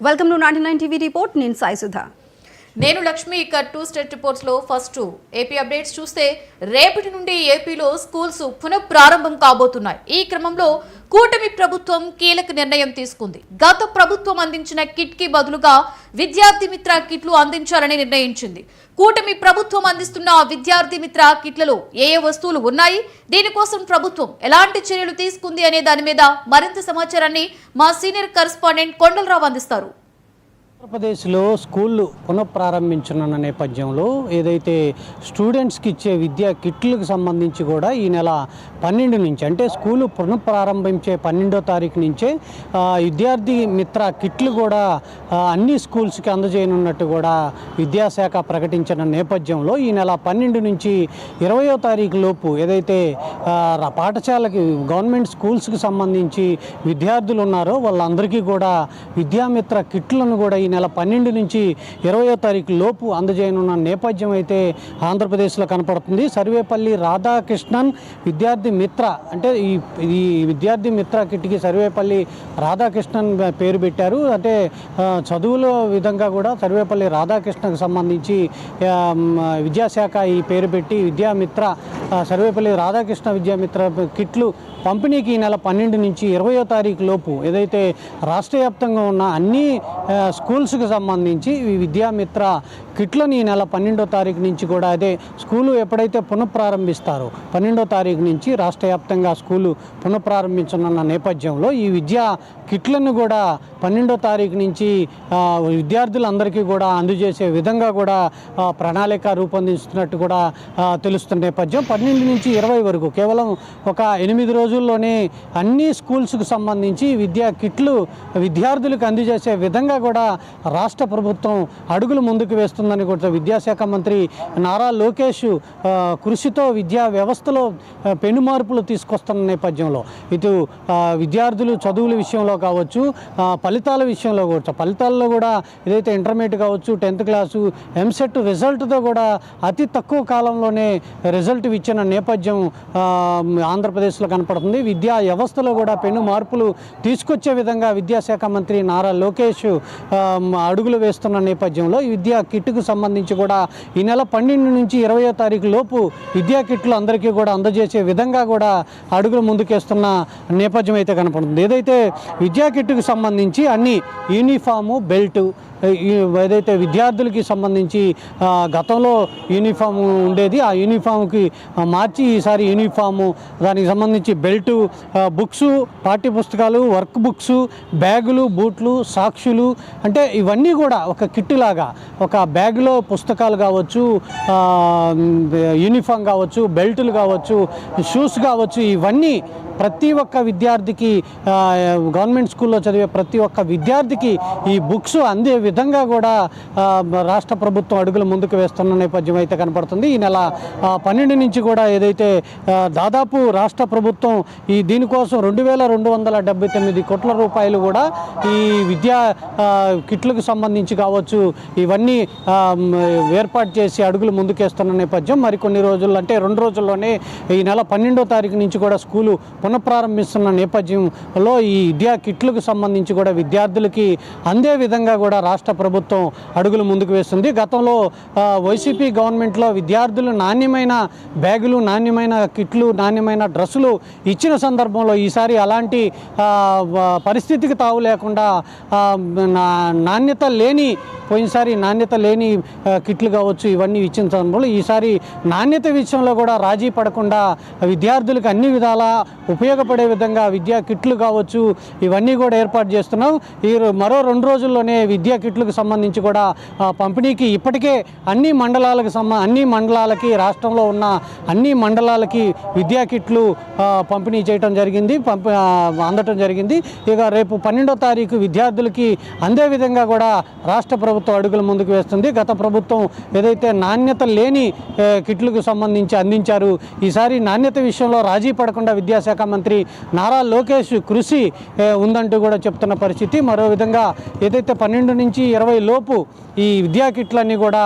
Welcome to 99 TV report. నేను సాయి సుధా. నేను లక్ష్మి. ఇక 2 స్టేట్ రిపోర్ట్స్ లో ఫస్ట్ ఏపీ అప్డేట్స్ చూస్తే రేపటి నుండి ఏపీలో స్కూల్స్ పునఃప్రారంభం కాబోతున్నాయి. ఈ క్రమంలో కూటమి ప్రభుత్వం కీలక నిర్ణయం తీసుకుంది. గత ప్రభుత్వం అందించిన కిట్ కి బదులుగా విద్యార్థి మిత్ర కిట్లు అందించాలని నిర్ణయించింది. కూటమి ప్రభుత్వం అందిస్తున్న విద్యార్థి మిత్ర కిట్లలో ఏ వస్తువులు ఉన్నాయి, దీనికోసం ప్రభుత్వం ఎలాంటి చర్యలు తీసుకుంది అనే దాని మీద మరింత సమాచారాన్ని మా సీనియర్ కరెస్పాండెంట్ కొండలరావు అందిస్తారు. ఆంధ్రప్రదేశ్లో స్కూళ్ళు పునఃప్రారంభించనున్న నేపథ్యంలో ఏదైతే స్టూడెంట్స్కి ఇచ్చే విద్యా కిట్లకు సంబంధించి కూడా ఈ నెల 12 నుంచి అంటే స్కూలు పునఃప్రారంభించే 12వ తారీఖు నుంచే విద్యార్థి మిత్ర కిట్లు కూడా అన్ని స్కూల్స్కి అందజేయనున్నట్టు కూడా విద్యాశాఖ ప్రకటించిన నేపథ్యంలో ఈ నెల 12 నుంచి 20వ తారీఖు లోపు ఏదైతే పాఠశాలకి గవర్నమెంట్ స్కూల్స్కి సంబంధించి విద్యార్థులు ఉన్నారో వాళ్ళందరికీ కూడా విద్యామిత్ర కిట్లను కూడా ఈ నెల 12 నుంచి 20వ తారీఖు లోపు అందజేయనున్న నేపథ్యం అయితే ఆంధ్రప్రదేశ్లో కనపడుతుంది. సర్వేపల్లి రాధాకృష్ణన్ విద్యార్థి మిత్ర అంటే ఈ విద్యార్థి మిత్ర కిట్కి సర్వేపల్లి రాధాకృష్ణన్ పేరు పెట్టారు. అంటే చదువుల విధంగా కూడా సర్వేపల్లి రాధాకృష్ణకు సంబంధించి విద్యాశాఖ ఈ పేరు పెట్టి విద్యామిత్ర సర్వేపల్లి రాధాకృష్ణ విద్యామిత్ర కిట్లు పంపిణీకి ఈ నెల 12 నుంచి 20వ తారీఖు లోపు ఏదైతే రాష్ట్ర వ్యాప్తంగా ఉన్న అన్ని స్కూల్స్కి సంబంధించి ఈ విద్యామిత్ర కిట్లను ఈ నెల 12వ తారీఖు నుంచి కూడా అదే స్కూలు ఎప్పుడైతే పునఃప్రారంభిస్తారో 12వ తారీఖు నుంచి రాష్ట్ర వ్యాప్తంగా స్కూలు పునఃప్రారంభించనున్న నేపథ్యంలో ఈ విద్యా కిట్లను కూడా 12వ తారీఖు నుంచి విద్యార్థులందరికీ కూడా అందజేసే విధంగా కూడా ప్రణాళిక రూపొందిస్తున్నట్టు కూడా తెలుస్తున్న నేపథ్యం. 12 నుంచి 20 వరకు కేవలం ఒక 8 రోజుల్లోనే అన్ని స్కూల్స్కు సంబంధించి విద్యా కిట్లు విద్యార్థులకు అందజేసే విధంగా కూడా రాష్ట్ర ప్రభుత్వం అడుగులు ముందుకు వేస్తుందని కూడా విద్యాశాఖ మంత్రి నారా లోకేష్ కృషితో విద్యా వ్యవస్థలో పెను మార్పులు తీసుకొస్తున్న నేపథ్యంలో ఇటు విద్యార్థులు చదువుల విషయంలో కావచ్చు, ఫలితాల విషయంలో కావచ్చు, ఫలితాల్లో కూడా ఏదైతే ఇంటర్మీడియట్ కావచ్చు, 10th క్లాసు ఎంసెట్ రిజల్ట్తో కూడా అతి తక్కువ కాలంలోనే రిజల్ట్ ఇచ్చిన నేపథ్యం ఆంధ్రప్రదేశ్లో కనపడుతుంది. విద్యా వ్యవస్థలో కూడా పెను మార్పులు తీసుకొచ్చే విధంగా విద్యాశాఖ మంత్రి నారా లోకేష్ అడుగులు వేస్తున్న నేపథ్యంలో ఈ విద్యా కిట్కు సంబంధించి కూడా ఈ నెల 12 నుంచి 20వ తారీఖు లోపు విద్యా కిట్లు అందరికీ కూడా అందజేసే విధంగా కూడా అడుగులు ముందుకేస్తున్న నేపథ్యం అయితే కనపడుతుంది. ఏదైతే విద్యా కిట్కు సంబంధించి అన్ని యూనిఫాము, బెల్టు ఏదైతే విద్యార్థులకి సంబంధించి గతంలో యూనిఫామ్ ఉండేది ఆ యూనిఫామ్కి మార్చి ఈసారి యూనిఫాము, దానికి సంబంధించి బెల్టు, బుక్స్, పాఠ్య పుస్తకాలు, వర్క్ బుక్స్, బ్యాగులు, బూట్లు, సాక్షులు అంటే ఇవన్నీ కూడా ఒక కిట్టు లాగా ఒక బ్యాగులో పుస్తకాలు కావచ్చు, యూనిఫామ్ కావచ్చు, బెల్టులు కావచ్చు, షూస్ కావచ్చు, ఇవన్నీ ప్రతి ఒక్క విద్యార్థికి గవర్నమెంట్ స్కూల్లో చదివే ప్రతి ఒక్క విద్యార్థికి ఈ బుక్స్ అందే విధంగా కూడా రాష్ట్ర ప్రభుత్వం అడుగులు ముందుకు వేస్తున్న నేపథ్యం అయితే కనపడుతుంది. ఈ నెల 12 నుంచి కూడా ఏదైతే దాదాపు రాష్ట్ర ప్రభుత్వం దీనికోసం 2279 కోట్ల రూపాయలు కూడా ఈ విద్యా కిట్లకు సంబంధించి కావచ్చు ఇవన్నీ ఏర్పాటు చేసి అడుగులు ముందుకేస్తున్న నేపథ్యం. మరికొన్ని రోజుల్లో అంటే 2 రోజుల్లోనే ఈ నెల 12వ తారీఖు నుంచి కూడా స్కూలు పునఃప్రారంభిస్తున్న నేపథ్యంలో ఈ విద్యా కిట్లకు సంబంధించి కూడా విద్యార్థులకి అందే విధంగా కూడా రాష్ట్ర ప్రభుత్వం అడుగులు ముందుకు వేస్తుంది. గతంలో వైసీపీ గవర్నమెంట్లో విద్యార్థులు నాణ్యమైన బ్యాగులు, నాణ్యమైన కిట్లు, నాణ్యమైన డ్రెస్సులు ఇచ్చిన సందర్భంలో ఈసారి అలాంటి పరిస్థితికి తావు లేకుండా నాణ్యత లేని పోయినసారి నాణ్యత లేని కిట్లు కావచ్చు ఇవన్నీ ఇచ్చిన సందర్భంలో ఈసారి నాణ్యత విషయంలో కూడా రాజీ పడకుండా విద్యార్థులకు అన్ని విధాలా ఉపయోగపడే విధంగా విద్యా కిట్లు కావచ్చు ఇవన్నీ కూడా ఏర్పాటు చేస్తున్నాం. మరో 2 రోజుల్లోనే విద్యా కిట్లకు సంబంధించి కూడా పంపిణీకి ఇప్పటికే అన్ని మండలాలకి రాష్ట్రంలో ఉన్న అన్ని మండలాలకి విద్యా కిట్లు పంపిణీ చేయడం జరిగింది, అందటం జరిగింది. ఇక రేపు 12వ తారీఖు విద్యార్థులకి అందే విధంగా కూడా రాష్ట్ర ప్రభుత్వం అడుగులు ముందుకు వేస్తుంది. గత ప్రభుత్వం ఏదైతే నాణ్యత లేని కిట్లకు సంబంధించి అందించారు, ఈసారి నాణ్యత విషయంలో రాజీ పడకుండా విద్యాశాఖ మంత్రి నారా లోకేష్ కృషి ఉందంటూ కూడా చెప్తున్న పరిస్థితి. మరో విధంగా ఏదైతే 12 నుంచి 20 లోపు ఈ విద్యా కిట్లన్నీ కూడా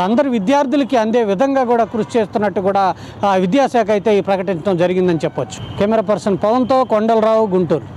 అందరి విద్యార్థులకి అందే విధంగా కూడా కృషి చేస్తున్నట్టు కూడా విద్యాశాఖ అయితే ప్రకటించడం జరిగిందని చెప్పొచ్చు. కెమెరా పర్సన్ పవన్తో కొండలరావు, గుంటూరు.